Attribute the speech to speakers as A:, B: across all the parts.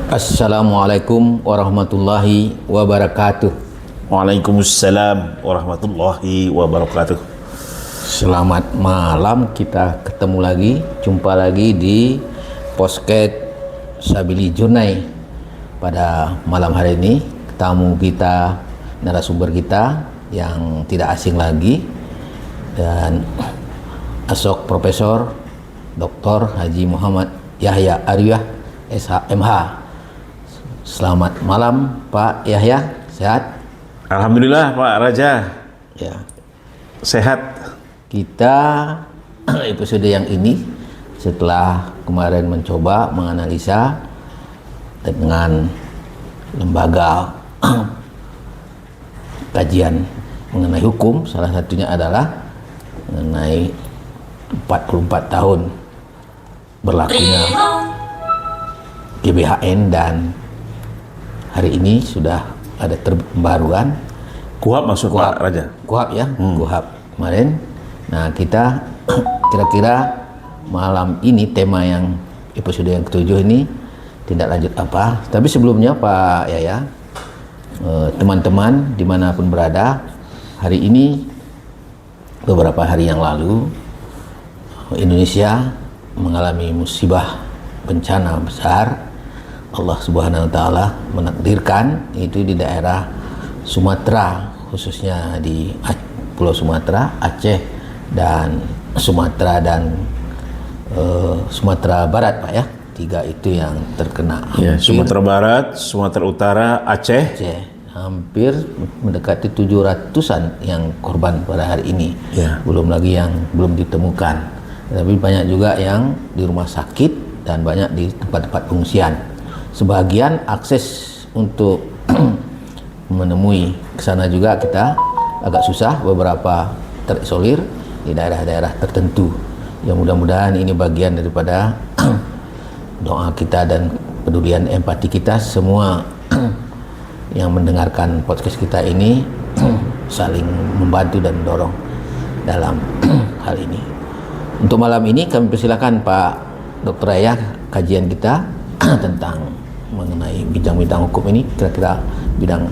A: Assalamualaikum warahmatullahi wabarakatuh.
B: Waalaikumsalam warahmatullahi wabarakatuh.
A: Selamat malam, kita ketemu lagi, jumpa lagi di podcast Sabili Jurnai. Pada malam hari ini, tamu kita, narasumber kita yang tidak asing lagi, dan Asok Profesor Dr. Haji Muhammad Yahya Ariyah SHMH. Selamat malam Pak Yahya, sehat?
B: Alhamdulillah Pak Raja,
A: Ya.
B: sehat.
A: Kita episode yang ini setelah kemarin mencoba menganalisa dengan lembaga kajian mengenai hukum, salah satunya adalah mengenai 44 tahun berlakunya GBHN, dan hari ini sudah ada pembaruan
B: Kuhab maksud Pak Raja?
A: Kuhab ya, Kuhab kemarin. Nah, kita kira-kira malam ini tema yang episode yang ketujuh ini tindak lanjut apa. Tapi sebelumnya Pak Yaya, teman-teman dimanapun berada, hari ini beberapa hari yang lalu Indonesia mengalami musibah bencana besar. Allah Subhanahu wa Ta'ala menakdirkan itu di daerah Sumatera, khususnya di Pulau Sumatera, Aceh, dan Sumatera dan Sumatera Barat, Pak ya. Tiga itu yang terkena.
B: Ya, Sumatera Barat, Sumatera Utara, Aceh.
A: Hampir mendekati 700-an yang korban pada hari ini.
B: Ya.
A: Belum lagi yang belum ditemukan. Tapi banyak juga yang di rumah sakit dan banyak di tempat-tempat pengungsian. Sebagian akses untuk menemui ke sana juga kita agak susah, beberapa terisolir di daerah-daerah tertentu. Yang mudah-mudahan ini bagian daripada doa kita dan pedulian empati kita semua yang mendengarkan podcast kita ini saling membantu dan mendorong dalam hal ini. Untuk malam ini kami persilakan Pak Dr. Yahya, kajian kita tentang mengenai bidang-bidang hukum ini, kira-kira bidang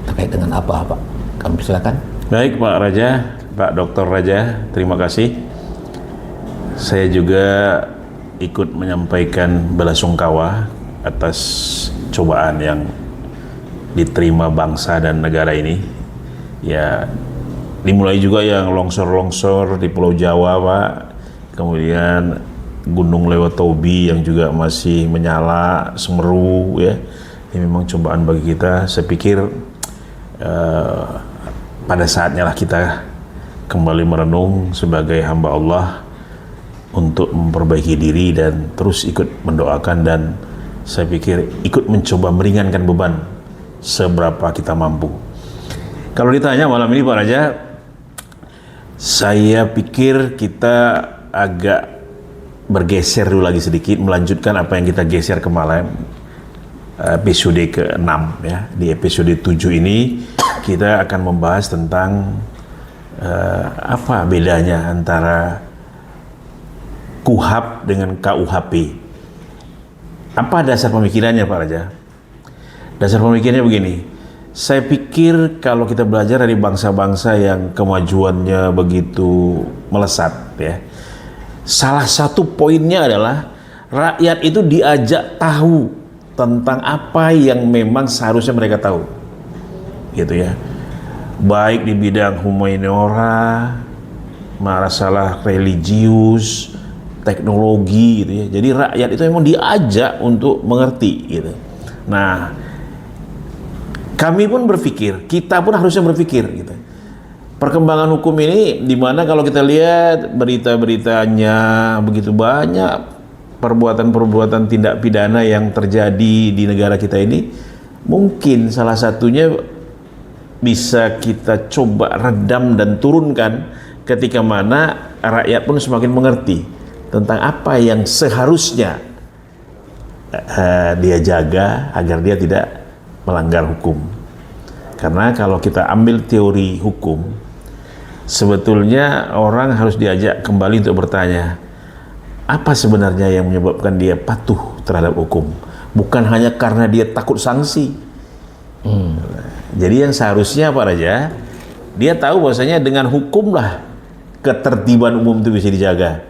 A: terkait dengan apa Pak? Kami persilakan.
B: Baik Pak Raja, Pak Dr. Raja, terima kasih. Saya juga ikut menyampaikan belasungkawa atas cobaan yang diterima bangsa dan negara ini. Ya, dimulai juga yang longsor-longsor di Pulau Jawa, Pak. Kemudian Gunung Lewatobi yang juga masih menyala, Semeru, ya. Ini memang cobaan bagi kita. Saya pikir pada saatnya lah kita kembali merenung sebagai hamba Allah untuk memperbaiki diri dan terus ikut mendoakan, dan saya pikir ikut mencoba meringankan beban seberapa kita mampu. Kalau ditanya malam ini Pak Raja, saya pikir kita agak bergeser dulu lagi sedikit, melanjutkan apa yang kita geser kemarin, episode ke-6 ya. Di episode 7 ini kita akan membahas tentang apa bedanya antara KUHP dengan KUHP. Apa dasar pemikirannya Pak Raja? Dasar pemikirannya begini, saya pikir kalau kita belajar dari bangsa-bangsa yang kemajuannya begitu melesat ya, salah satu poinnya adalah rakyat itu diajak tahu tentang apa yang memang seharusnya mereka tahu, gitu ya. Baik di bidang humaniora, masalah religius, teknologi, gitu ya. Jadi rakyat itu memang diajak untuk mengerti, gitu. Nah, kami pun berpikir, kita pun harusnya berpikir, gitu. Perkembangan hukum ini, dimana kalau kita lihat berita-beritanya begitu banyak perbuatan-perbuatan tindak pidana yang terjadi di negara kita ini, mungkin salah satunya bisa kita coba redam dan turunkan ketika mana rakyat pun semakin mengerti tentang apa yang seharusnya dia jaga agar dia tidak melanggar hukum. Karena kalau kita ambil teori hukum, sebetulnya orang harus diajak kembali untuk bertanya, apa sebenarnya yang menyebabkan dia patuh terhadap hukum? bukan hanya karena dia takut sanksi. Jadi yang seharusnya Pak Raja, dia tahu bahwasanya dengan hukumlah ketertiban umum itu bisa dijaga.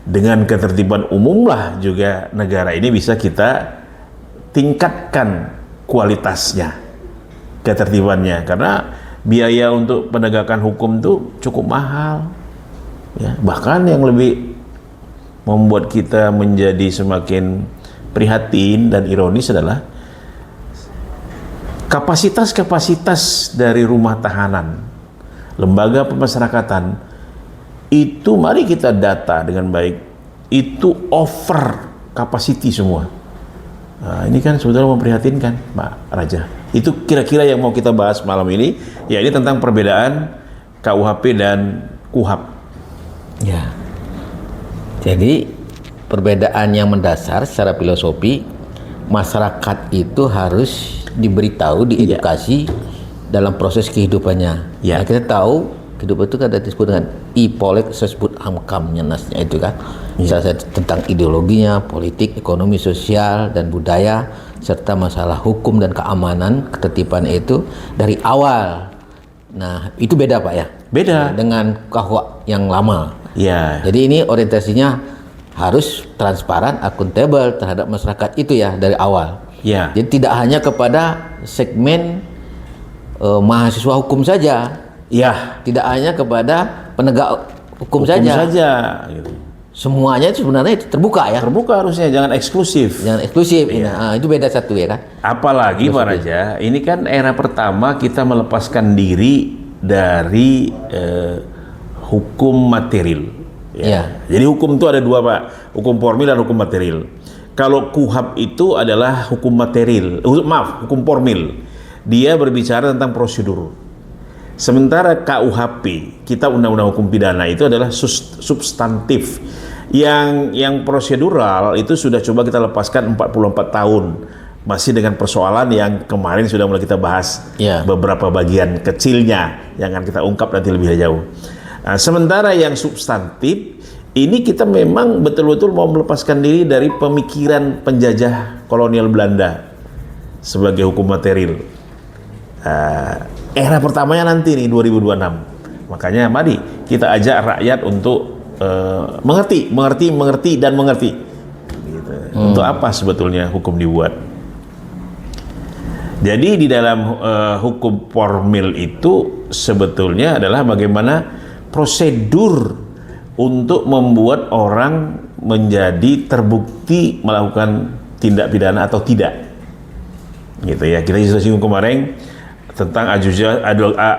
B: Dengan ketertiban umumlah juga negara ini bisa kita tingkatkan kualitasnya, ketertibannya, karena biaya untuk penegakan hukum itu cukup mahal. Ya, bahkan yang lebih membuat kita menjadi semakin prihatin dan ironis adalah kapasitas dari rumah tahanan, lembaga pemasyarakatan itu, mari kita data dengan baik, itu over capacity semua. Nah, ini kan sebetulnya memprihatinkan Pak Raja. Itu kira-kira yang mau kita bahas malam ini, ya ini tentang perbedaan KUHP dan KUHAP.
A: Ya. Jadi perbedaan yang mendasar secara filosofi, masyarakat itu harus diberitahu, diedukasi dalam proses kehidupannya.
B: Ya.
A: Nah, kita tahu kehidupan itu kan ada disebut dengan ipolek, disebut hamkamnya nasnya itu kan. Misalnya tentang ideologinya, politik, ekonomi, sosial dan budaya, serta masalah hukum dan keamanan, ketertiban itu dari awal. Nah, itu beda Pak ya?
B: Beda
A: dengan KUHP yang lama.
B: Ya.
A: Jadi ini orientasinya harus transparan, akuntabel terhadap masyarakat itu ya dari awal.
B: Ya.
A: Jadi tidak hanya kepada segmen mahasiswa hukum saja.
B: Ya.
A: Tidak hanya kepada penegak hukum
B: saja.
A: Gitu. Semuanya itu sebenarnya itu terbuka ya.
B: Terbuka harusnya, jangan eksklusif.
A: Jangan eksklusif.
B: Ya.
A: Nah, itu beda satu ya kan.
B: Apalagi Pak Raja, ini kan era pertama kita melepaskan diri dari hukum material. Ya. Jadi hukum itu ada dua Pak, hukum formil dan hukum material. Kalau KUHAP itu adalah hukum material, hukum formil. Dia berbicara tentang prosedur. Sementara KUHP, kita undang-undang hukum pidana itu adalah substantif. Yang prosedural itu sudah coba kita lepaskan 44 tahun. Masih dengan persoalan yang kemarin sudah mulai kita bahas, beberapa bagian kecilnya yang akan kita ungkap nanti lebih jauh. Nah, sementara yang substantif ini kita memang betul-betul mau melepaskan diri dari pemikiran penjajah kolonial Belanda sebagai hukum material. Era pertamanya nanti nih 2026. Makanya mari kita ajak rakyat untuk mengerti dan mengerti. Gitu. Untuk apa sebetulnya hukum dibuat? Jadi di dalam hukum formil itu sebetulnya adalah bagaimana prosedur untuk membuat orang menjadi terbukti melakukan tindak pidana atau tidak, gitu ya. Kita sudah singgung kemarin tentang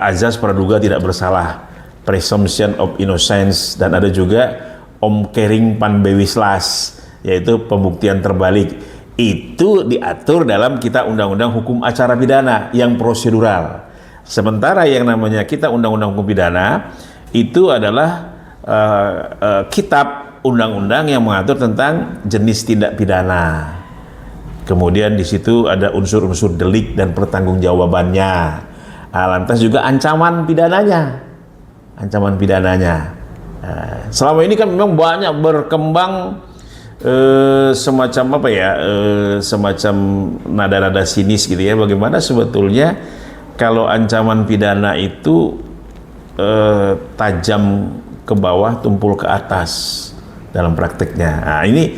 B: azas praduga tidak bersalah, presumption of innocence, dan ada juga omkering panbewislas, yaitu pembuktian terbalik. Itu diatur dalam kita undang-undang hukum acara pidana yang prosedural. Sementara yang namanya kita undang-undang hukum pidana itu adalah kitab undang-undang yang mengatur tentang jenis tindak pidana. Kemudian di situ ada unsur-unsur delik dan pertanggungjawabannya. Lantas juga ancaman pidananya. Selama ini kan memang banyak berkembang semacam apa ya? Semacam nada-nada sinis gitu ya. Bagaimana sebetulnya kalau ancaman pidana itu tajam ke bawah, tumpul ke atas dalam prakteknya. Nah, ini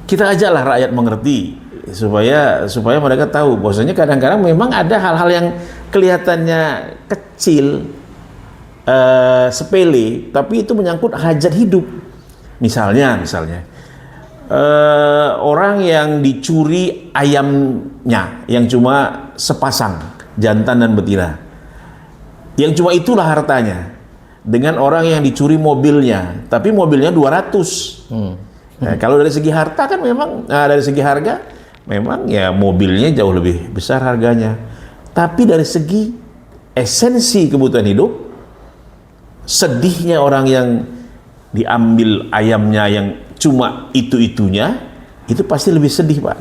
B: kita ajaklah rakyat mengerti supaya mereka tahu bahwasanya kadang-kadang memang ada hal-hal yang kelihatannya kecil, sepele, tapi itu menyangkut hajat hidup. Misalnya orang yang dicuri ayamnya yang cuma sepasang, jantan dan betina, yang cuma itulah hartanya, dengan orang yang dicuri mobilnya, tapi mobilnya 200. Nah, kalau dari segi harta kan memang, dari segi harga memang ya mobilnya jauh lebih besar harganya. Tapi dari segi esensi kebutuhan hidup, sedihnya orang yang diambil ayamnya yang cuma itu-itunya, itu pasti lebih sedih Pak.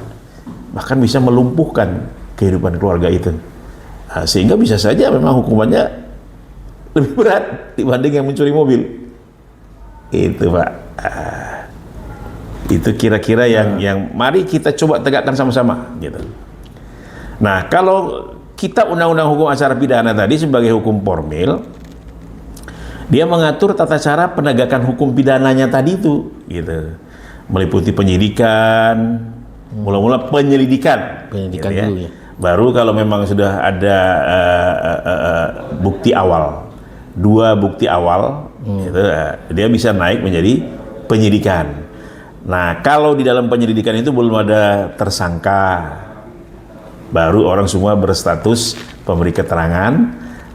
B: Bahkan bisa melumpuhkan kehidupan keluarga itu. Nah, sehingga bisa saja memang hukumannya lebih berat dibanding yang mencuri mobil. Itu Pak. Itu kira-kira yang mari kita coba tegakkan sama-sama gitu. Nah, kalau kita undang-undang hukum acara pidana tadi sebagai hukum formil, dia mengatur tata cara penegakan hukum pidananya tadi itu, gitu. Meliputi penyidikan, mula-mula penyelidikan gitu ya.
A: dulu ya.
B: Baru kalau memang sudah ada bukti awal, 2 bukti awal, gitu, dia bisa naik menjadi penyidikan. Nah, kalau di dalam penyelidikan itu belum ada tersangka, baru orang semua berstatus pemberi keterangan.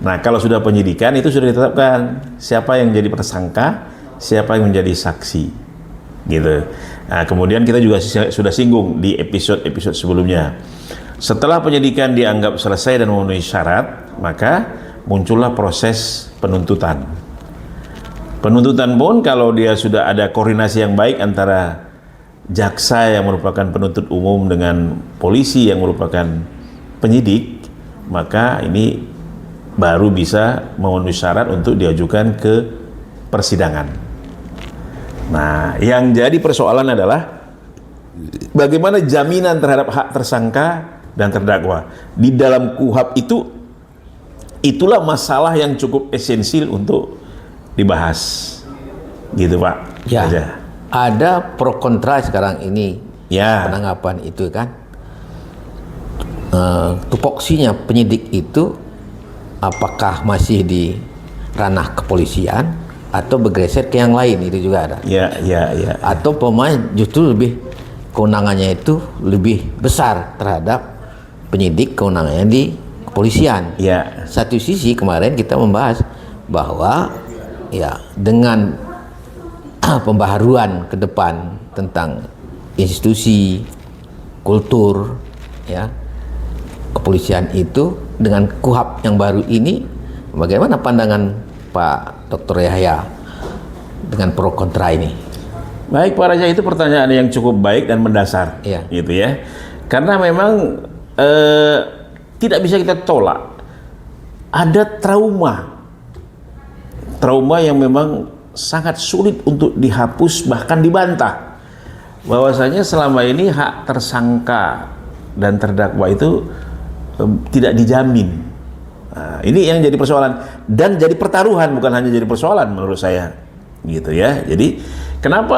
B: Nah, kalau sudah penyidikan itu sudah ditetapkan siapa yang jadi tersangka, siapa yang menjadi saksi, gitu. Nah, kemudian kita juga sudah singgung di episode sebelumnya. Setelah penyidikan dianggap selesai dan memenuhi syarat, maka muncullah proses penuntutan. Penuntutan pun kalau dia sudah ada koordinasi yang baik antara jaksa yang merupakan penuntut umum dengan polisi yang merupakan penyidik, maka ini baru bisa memenuhi syarat untuk diajukan ke persidangan. Nah, yang jadi persoalan adalah bagaimana jaminan terhadap hak tersangka dan terdakwa. Di dalam KUHP itulah masalah yang cukup esensial untuk dibahas. Gitu, Pak.
A: Ya.
B: Aja.
A: Ada pro kontra sekarang ini,
B: Ya.
A: penanggapan itu kan. Tupoksinya penyidik itu apakah masih di ranah kepolisian atau bergeser ke yang lain, itu juga ada.
B: Ya.
A: Atau pemain justru lebih kewenangannya itu lebih besar terhadap penyidik kewenangannya di kepolisian.
B: Ya.
A: Satu sisi kemarin kita membahas bahwa ya dengan pembaharuan ke depan tentang institusi, kultur, ya kepolisian itu dengan KUHP yang baru ini, bagaimana pandangan Pak Dr. Yahya dengan pro kontra ini?
B: Baik, Pak Raja, itu pertanyaan yang cukup baik dan mendasar,
A: Iya.
B: gitu ya. Karena memang tidak bisa kita tolak ada trauma yang memang sangat sulit untuk dihapus, bahkan dibantah, bahwasanya selama ini hak tersangka dan terdakwa itu tidak dijamin. Nah, ini yang jadi persoalan dan jadi pertaruhan, bukan hanya jadi persoalan menurut saya, gitu ya. Jadi kenapa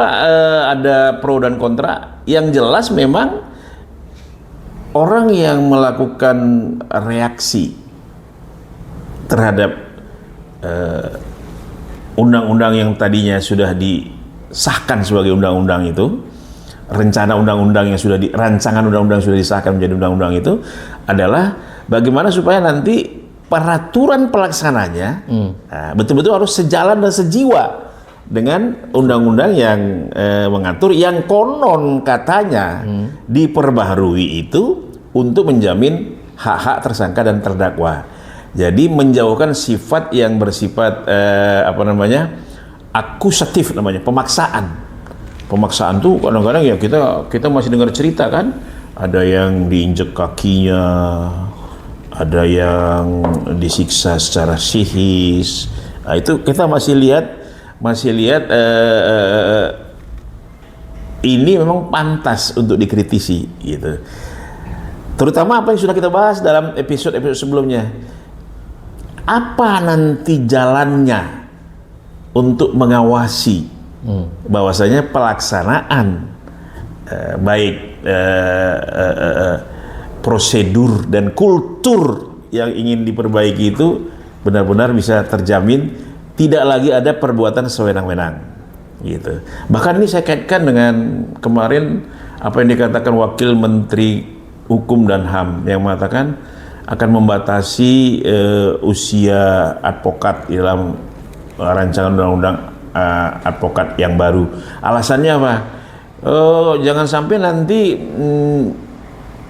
B: ada pro dan kontra? Yang jelas memang orang yang melakukan reaksi terhadap undang-undang yang tadinya sudah disahkan sebagai undang-undang itu, rencana undang-undang yang sudah rancangan undang-undang sudah disahkan menjadi undang-undang itu, adalah bagaimana supaya nanti peraturan pelaksananya betul-betul harus sejalan dan sejiwa dengan undang-undang yang mengatur, yang konon katanya diperbaharui itu untuk menjamin hak-hak tersangka dan terdakwa. Jadi menjauhkan sifat yang bersifat akusatif, namanya pemaksaan. Pemaksaan tuh kadang-kadang ya kita masih dengar cerita kan, ada yang diinjek kakinya, ada yang disiksa secara psikis. Nah, itu kita masih lihat ini memang pantas untuk dikritisi, gitu. Terutama apa yang sudah kita bahas dalam episode sebelumnya. Apa nanti jalannya untuk mengawasi bahwasanya pelaksanaan prosedur dan kultur yang ingin diperbaiki itu benar-benar bisa terjamin, tidak lagi ada perbuatan sewenang-wenang, gitu. Bahkan ini saya kaitkan dengan kemarin apa yang dikatakan Wakil Menteri Hukum dan HAM yang mengatakan akan membatasi usia advokat dalam rancangan undang-undang advokat yang baru. Alasannya apa? Jangan sampai nanti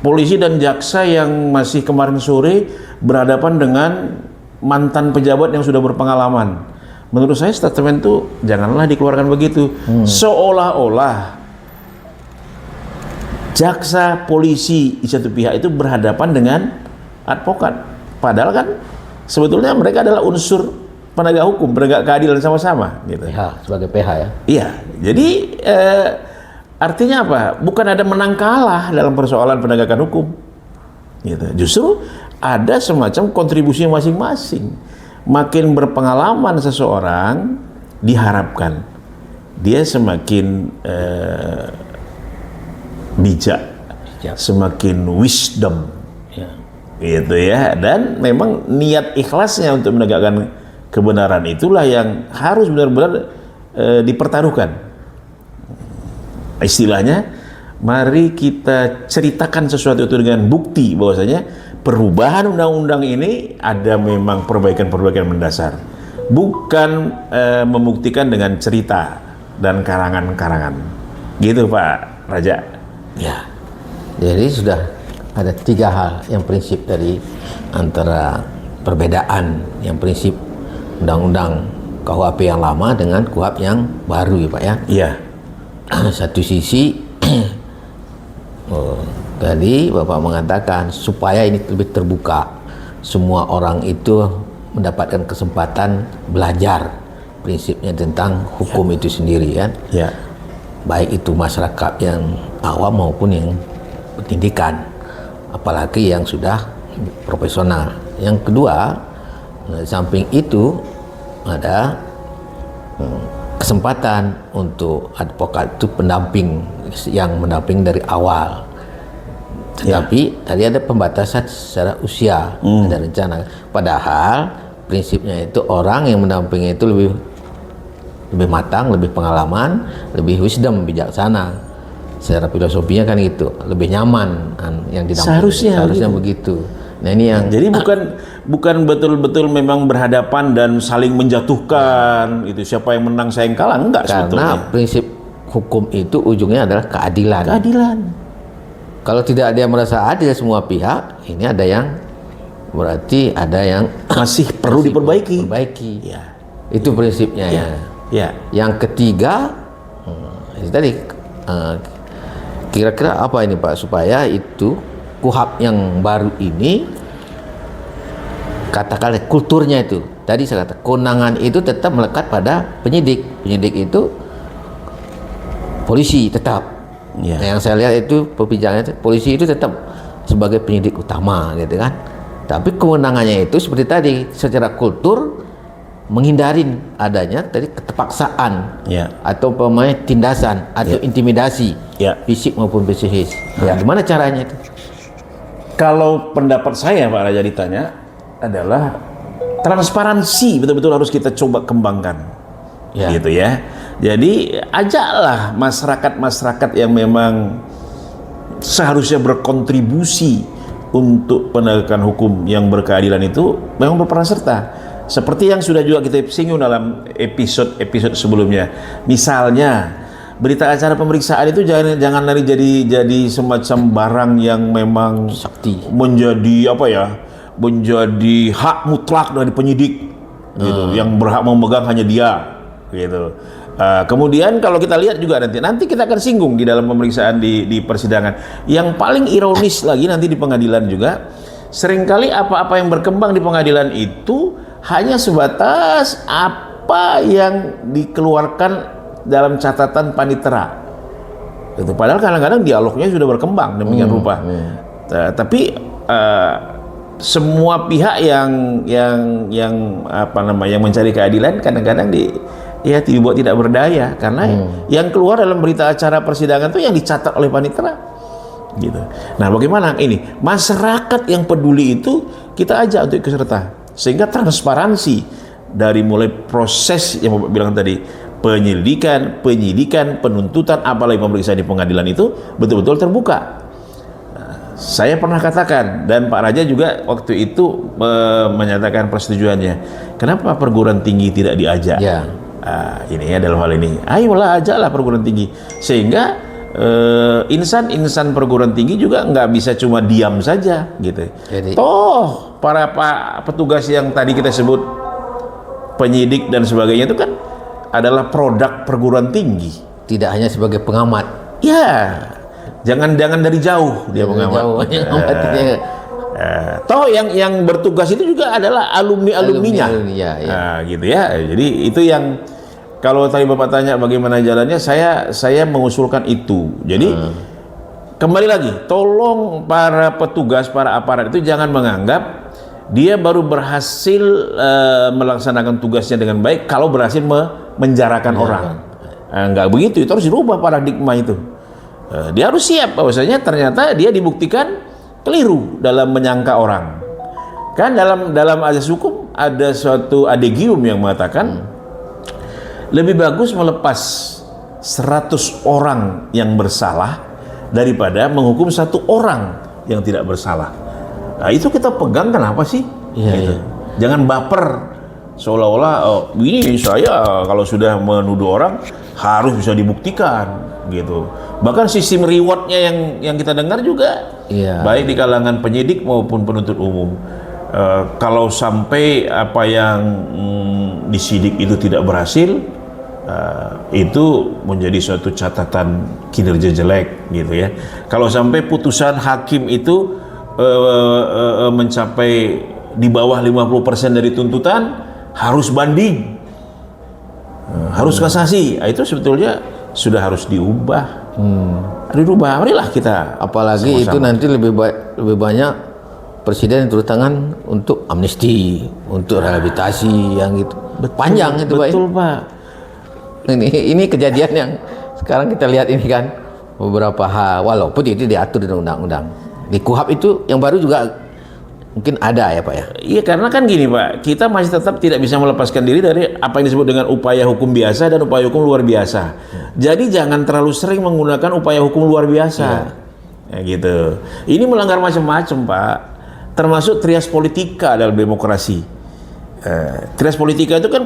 B: polisi dan jaksa yang masih kemarin sore berhadapan dengan mantan pejabat yang sudah berpengalaman. Menurut saya statement itu janganlah dikeluarkan begitu. Seolah-olah jaksa, polisi di satu pihak itu berhadapan dengan advokat. Padahal kan sebetulnya mereka adalah unsur penegak hukum, penegak keadilan sama-sama, gitu.
A: PH, sebagai PH ya.
B: Iya, jadi Artinya apa? Bukan ada menang kalah dalam persoalan penegakan hukum. Gitu. Justru ada semacam kontribusi masing-masing. Makin berpengalaman seseorang, diharapkan dia semakin bijak, semakin wisdom, gitu ya. Dan memang niat ikhlasnya untuk menegakkan kebenaran itulah yang harus benar-benar dipertaruhkan. Istilahnya, mari kita ceritakan sesuatu itu dengan bukti bahwasanya perubahan undang-undang ini ada memang perbaikan-perbaikan mendasar, bukan membuktikan dengan cerita dan karangan-karangan. Gitu Pak Raja.
A: Ya, jadi sudah ada 3 hal yang prinsip dari antara perbedaan yang prinsip undang-undang KUHP yang lama dengan KUHP yang baru ya Pak ya.
B: Iya.
A: Satu sisi tadi Bapak mengatakan supaya ini lebih terbuka, semua orang itu mendapatkan kesempatan belajar prinsipnya tentang hukum itu sendiri kan.
B: Ya.
A: Baik itu masyarakat yang awam maupun yang pendidikan, apalagi yang sudah profesional. Yang kedua, di samping itu ada kesempatan untuk advokat itu pendamping yang mendamping dari awal. Tetapi tadi ada pembatasan secara usia, ada rencana. Padahal prinsipnya itu orang yang mendampingi itu lebih matang, lebih pengalaman, lebih wisdom, bijaksana. Secara filosofinya kan gitu, lebih nyaman yang didampingi. Seharusnya begitu. Nah ini yang
B: jadi bukan betul-betul memang berhadapan dan saling menjatuhkan itu siapa yang menang saya yang kalah, enggak sebetulnya.
A: Karena prinsip hukum itu ujungnya adalah keadilan.
B: Keadilan.
A: Kalau tidak ada yang merasa adil semua pihak, ini ada yang berarti ada yang
B: masih perlu diperbaiki.
A: Ya. Itu prinsipnya ya.
B: Ya.
A: Yang ketiga, itu tadi kira-kira apa ini Pak supaya itu KUHP yang baru ini katakanlah kulturnya itu tadi saya kata kewenangan itu tetap melekat pada penyidik itu polisi tetap. Nah, yang saya lihat itu perbincangannya polisi itu tetap sebagai penyidik utama gitu kan, tapi kewenangannya itu seperti tadi secara kultur menghindarin adanya tadi keterpaksaan atau pemain tindasan atau intimidasi fisik maupun psikis. Gimana caranya itu?
B: Kalau pendapat saya Pak Raja ditanya adalah transparansi betul-betul harus kita coba kembangkan, gitu ya. Jadi ajaklah masyarakat yang memang seharusnya berkontribusi untuk penegakan hukum yang berkeadilan itu memang berperan serta. Seperti yang sudah juga kita singgung dalam episode sebelumnya. Misalnya berita acara pemeriksaan itu jangan lari jadi semacam barang yang memang
A: sakti
B: menjadi menjadi hak mutlak dari penyidik gitu, yang berhak memegang hanya dia gitu. Kemudian kalau kita lihat juga nanti kita akan singgung di dalam pemeriksaan di persidangan. Yang paling ironis lagi nanti di pengadilan juga, seringkali apa-apa yang berkembang di pengadilan itu hanya sebatas apa yang dikeluarkan dalam catatan panitera. Itu padahal kadang-kadang dialognya sudah berkembang demikian rupa. Tapi semua pihak yang mencari keadilan kadang-kadang dibuat tidak berdaya karena yang keluar dalam berita acara persidangan itu yang dicatat oleh panitera. Gitu. Nah, bagaimana ini masyarakat yang peduli itu kita ajak untuk ikut serta sehingga transparansi dari mulai proses yang Bapak bilang tadi, penyelidikan, penyidikan, penuntutan, apalagi pemeriksaan di pengadilan itu betul-betul terbuka. Saya pernah katakan dan Pak Raja juga waktu itu menyatakan persetujuannya. Kenapa perguruan tinggi tidak diajak? Ini ya dalam hal ini. Ayolah ajaklah perguruan tinggi sehingga insan-insan perguruan tinggi juga nggak bisa cuma diam saja gitu. Jadi, para petugas yang tadi kita sebut penyidik dan sebagainya itu kan adalah produk perguruan tinggi. Tidak hanya sebagai pengamat. Ya, jangan dari jauh dia pengamat. Yang bertugas itu juga adalah alumninya.
A: Gitu ya.
B: Gitu ya. Jadi itu yang kalau tadi Bapak tanya bagaimana jalannya, saya mengusulkan itu. Jadi kembali lagi, tolong para petugas, para aparat itu jangan menganggap dia baru berhasil melaksanakan tugasnya dengan baik kalau berhasil menjarakan orang. Enggak begitu, itu harus dirubah paradigma itu. Dia harus siap bahwasanya ternyata dia dibuktikan keliru dalam menyangka orang. Kan dalam azas hukum ada suatu adegium yang mengatakan lebih bagus melepas 100 orang yang bersalah daripada menghukum 1 orang yang tidak bersalah. Nah, itu kita pegang kenapa sih? Gitu. Jangan baper seolah-olah ini saya kalau sudah menuduh orang harus bisa dibuktikan gitu. Bahkan sistem rewardnya yang kita dengar juga baik di kalangan penyidik maupun penuntut umum. Kalau sampai apa yang disidik itu tidak berhasil, itu menjadi suatu catatan kinerja jelek gitu ya. Kalau sampai putusan hakim itu mencapai di bawah 50% dari tuntutan, harus banding, harus kasasi, itu sebetulnya sudah harus diubah. Dirubah, marilah kita.
A: Apalagi sama-sama. Itu nanti lebih banyak presiden turun tangan untuk amnesti, untuk rehabilitasi yang gitu. Panjang itu
B: betul, Pak.
A: Ini kejadian yang sekarang kita lihat ini kan beberapa hal, walaupun itu diatur di undang-undang. Di KUHP itu yang baru juga mungkin ada ya Pak ya?
B: Iya, karena kan gini Pak, kita masih tetap tidak bisa melepaskan diri dari apa yang disebut dengan upaya hukum biasa dan upaya hukum luar biasa. Jadi jangan terlalu sering menggunakan upaya hukum luar biasa. Ya gitu. Ini melanggar macam-macam Pak. Termasuk trias politika dalam demokrasi. Trias politika itu kan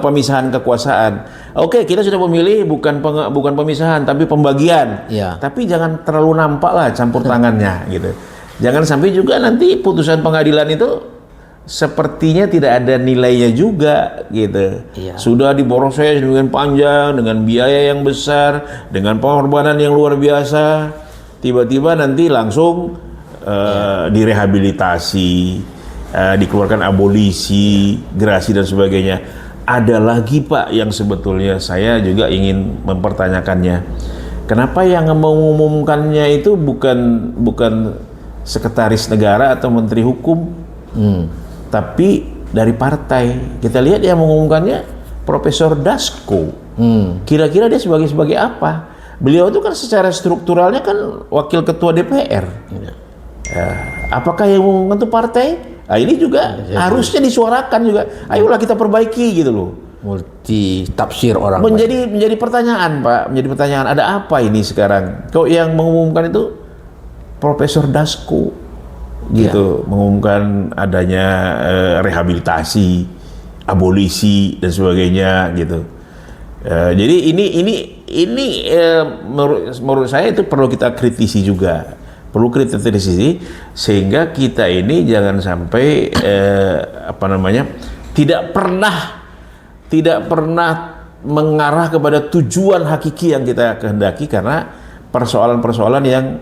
B: pemisahan kekuasaan. Oke, kita sudah memilih bukan pemisahan tapi pembagian. Tapi jangan terlalu nampak lah campur tangannya gitu. Jangan sampai juga nanti putusan pengadilan itu sepertinya tidak ada nilainya juga gitu. Sudah diproses dengan panjang, dengan biaya yang besar, dengan pengorbanan yang luar biasa. Tiba-tiba nanti langsung direhabilitasi, dikeluarkan abolisi, gerasi dan sebagainya. Ada lagi Pak yang sebetulnya saya juga ingin mempertanyakannya. Kenapa yang mengumumkannya itu bukan sekretaris negara atau menteri hukum, tapi dari partai? Kita lihat yang mengumumkannya Profesor Dasko. Kira-kira dia sebagai apa? Beliau itu kan secara strukturalnya kan wakil ketua DPR. Apakah yang mengumumkan itu partai? Nah, ini juga harusnya disuarakan juga. Ayolah kita perbaiki gitu loh.
A: Multi tafsir orang.
B: Menjadi pertanyaan Pak, menjadi pertanyaan, ada apa ini sekarang? Kok yang mengumumkan itu Profesor Dasko gitu, mengumumkan adanya rehabilitasi, abolisi dan sebagainya gitu. Jadi ini menurut saya itu perlu kita kritisi juga. Perlu kritisi sehingga kita ini jangan sampai tidak pernah mengarah kepada tujuan hakiki yang kita kehendaki, karena persoalan-persoalan yang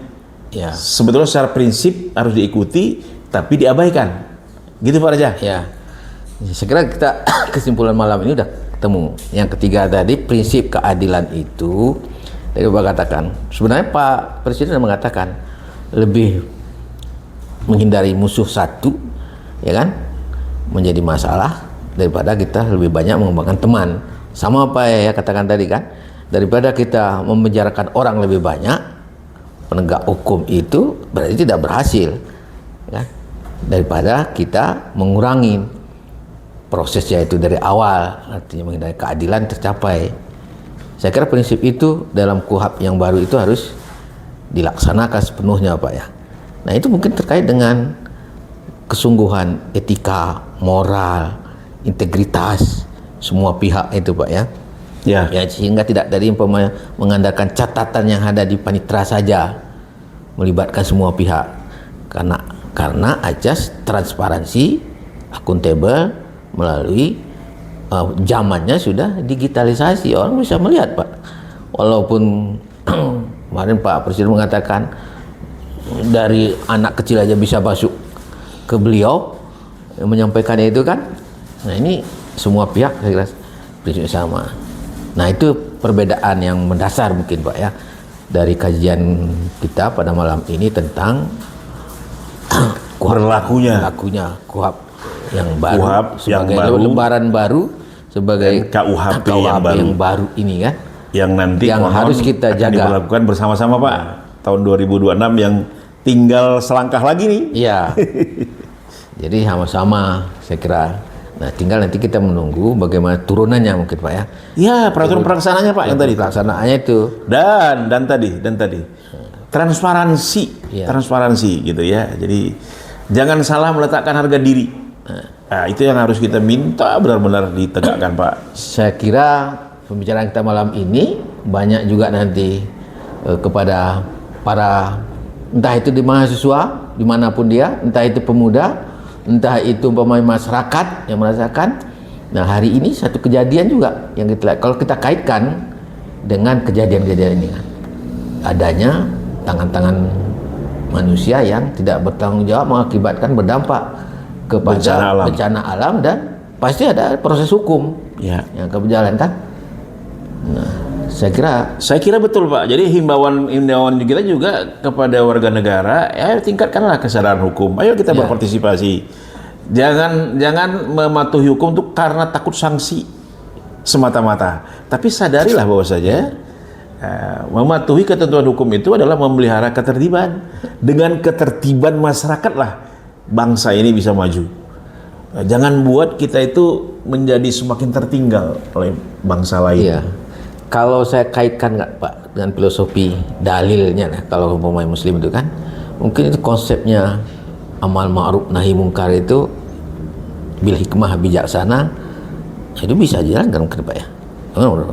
B: sebetulnya secara prinsip harus diikuti tapi diabaikan. Gitu Pak Raja.
A: Saya kira kita kesimpulan malam ini udah ketemu. Yang ketiga tadi, prinsip keadilan itu tadi Bapak katakan. Sebenarnya Pak Presiden mengatakan lebih menghindari musuh satu, ya kan, menjadi masalah daripada kita lebih banyak mengembangkan teman. Sama apa ya katakan tadi kan, daripada kita memenjarakan orang lebih banyak, penegak hukum itu berarti tidak berhasil, ya, daripada kita mengurangi prosesnya itu dari awal, artinya menghindari keadilan tercapai. Saya kira prinsip itu dalam KUHP yang baru itu harus dilaksanakan sepenuhnya Pak ya. Nah itu mungkin terkait dengan kesungguhan etika, moral, integritas semua pihak itu Pak ya. Ya sehingga tidak dari mengandalkan catatan yang ada di panitera saja, melibatkan semua pihak. Karena ajas transparansi, akuntabel melalui zamannya sudah digitalisasi, orang bisa melihat Pak. Walaupun kemarin Pak Presiden mengatakan dari anak kecil aja bisa masuk ke beliau menyampaikannya itu kan. Nah ini semua pihak saya kira prinsip sama. Nah, itu perbedaan yang mendasar mungkin Pak ya dari kajian kita pada malam ini tentang
B: berlakunya
A: KUHP yang baru
B: KUHP yang
A: sebagai
B: baru,
A: lembaran baru sebagai
B: KUHP
A: yang baru ini kan,
B: yang nanti
A: yang harus kita
B: akan
A: jaga,
B: diberlakukan bersama-sama Pak tahun 2026 yang tinggal selangkah lagi nih.
A: Iya. Jadi sama-sama saya kira. Nah, tinggal nanti kita menunggu bagaimana turunannya mungkin Pak ya.
B: Ya, peraturan pelaksanaannya Pak yang tadi.
A: Pelaksanaannya itu.
B: Dan tadi transparansi,
A: Ya.
B: transparansi gitu ya. Jadi jangan salah meletakkan harga diri. Nah, itu yang harus kita minta benar-benar ditegakkan Pak.
A: Saya kira pembicaraan kita malam ini banyak juga nanti kepada para entah itu di mahasiswa dimanapun dia, entah itu pemuda, entah itu pemain masyarakat yang merasakan. Nah, hari ini satu kejadian juga yang kalau kita kaitkan dengan kejadian-kejadian ini kan, adanya tangan-tangan manusia yang tidak bertanggung jawab mengakibatkan berdampak kepada bencana alam dan pasti ada proses hukum
B: ya
A: yang akan berjalan kan. Nah, saya kira betul Pak. Jadi himbauan kita juga kepada warga negara, ya tingkatkanlah kesadaran hukum. Ayo kita berpartisipasi. Jangan mematuhi hukum itu karena takut sanksi semata-mata. Tapi sadarilah bahwa saja mematuhi ketentuan hukum itu adalah memelihara ketertiban. Dengan ketertiban masyarakatlah bangsa ini bisa maju. Jangan buat kita itu menjadi semakin tertinggal oleh bangsa lain. Iya. Kalau saya kaitkan nggak Pak dengan filosofi dalilnya, nah, kalau pemain muslim itu kan, mungkin itu konsepnya amal ma'ruf nahi mungkar itu bil hikmah bijaksana itu bisa jalankan mungkin Pak ya.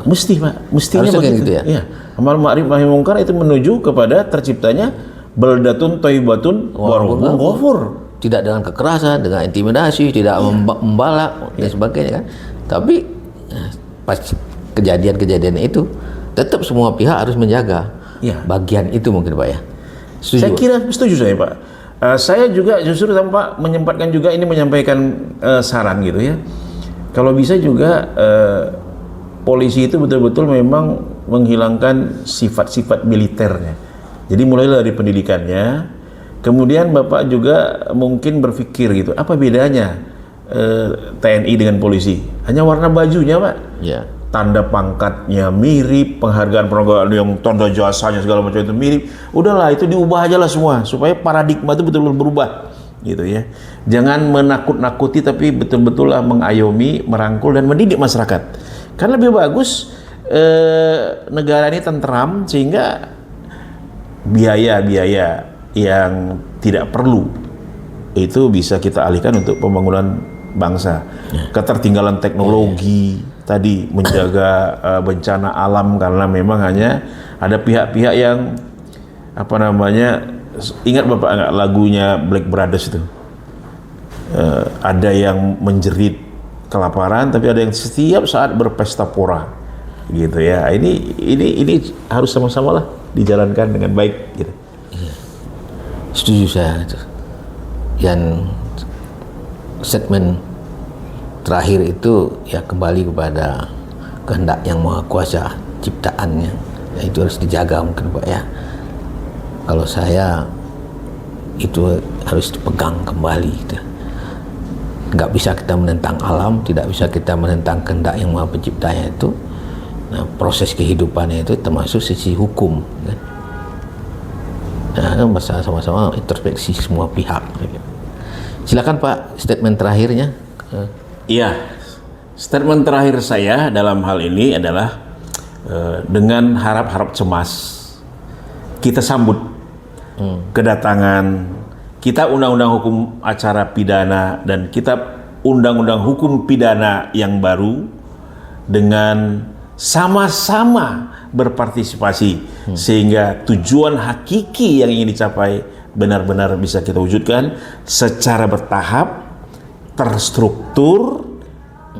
B: Mesti Pak, mestinya begitu
A: gitu ya.
B: Iya. Amal ma'ruf nahi mungkar itu menuju kepada terciptanya baldatun thayyibatun wa rabbun ghafur.
A: Tidak dengan kekerasan, dengan intimidasi, tidak membalak dan sebagainya kan. Tapi pas kejadian-kejadian itu tetap semua pihak harus menjaga bagian itu mungkin Pak ya. Setuju?
B: Saya kira setuju saya Pak. Saya juga justru Pak menyempatkan juga ini menyampaikan saran gitu ya. Kalau bisa juga polisi itu betul-betul memang menghilangkan sifat-sifat militernya. Jadi mulai dari pendidikannya, kemudian Bapak juga mungkin berpikir gitu, apa bedanya TNI dengan polisi? Hanya warna bajunya Pak.
A: Ya.
B: Tanda pangkatnya mirip, penghargaan yang tanda jasanya segala macam itu mirip. Udahlah itu diubah aja lah semua supaya paradigma itu betul-betul berubah gitu ya. Jangan menakut-nakuti tapi betul-betul lah mengayomi, merangkul dan mendidik masyarakat. Kan lebih bagus negara ini tentram sehingga biaya-biaya yang tidak perlu itu bisa kita alihkan untuk pembangunan bangsa. Ketertinggalan teknologi tadi, menjaga bencana alam karena memang hanya ada pihak-pihak yang ingat Bapak nggak lagunya Black Brothers itu, ada yang menjerit kelaparan tapi ada yang setiap saat berpesta pora gitu ya. Ini harus sama-sama lah dijalankan dengan baik gitu.
A: Setuju saya itu. Yang segmen terakhir itu ya kembali kepada kehendak yang maha kuasa ciptaannya, ya itu harus dijaga mungkin Pak ya. Kalau saya itu harus dipegang kembali gitu. Nggak bisa kita menentang alam, tidak bisa kita menentang kehendak yang maha penciptanya itu. Nah, proses kehidupannya itu termasuk sisi hukum kan. Nah, masalah sama-sama introspeksi semua pihak. Silakan Pak, statement terakhirnya.
B: Iya, statement terakhir saya dalam hal ini adalah dengan harap-harap cemas kita sambut kedatangan kitab undang-undang hukum acara pidana dan kitab undang-undang hukum pidana yang baru dengan sama-sama berpartisipasi sehingga tujuan hakiki yang ingin dicapai benar-benar bisa kita wujudkan secara bertahap, terstruktur,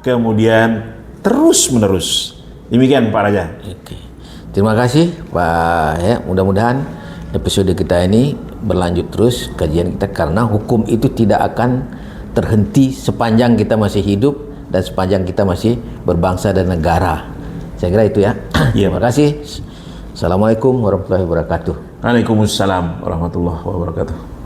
B: kemudian terus-menerus. Demikian Pak Raja.
A: Oke. Terima kasih Pak ya. Mudah-mudahan episode kita ini berlanjut terus kajian kita karena hukum itu tidak akan terhenti sepanjang kita masih hidup dan sepanjang kita masih berbangsa dan negara. Saya kira itu ya.
B: Iya,
A: Terima kasih. Assalamualaikum warahmatullahi wabarakatuh.
B: Waalaikumsalam warahmatullahi wabarakatuh.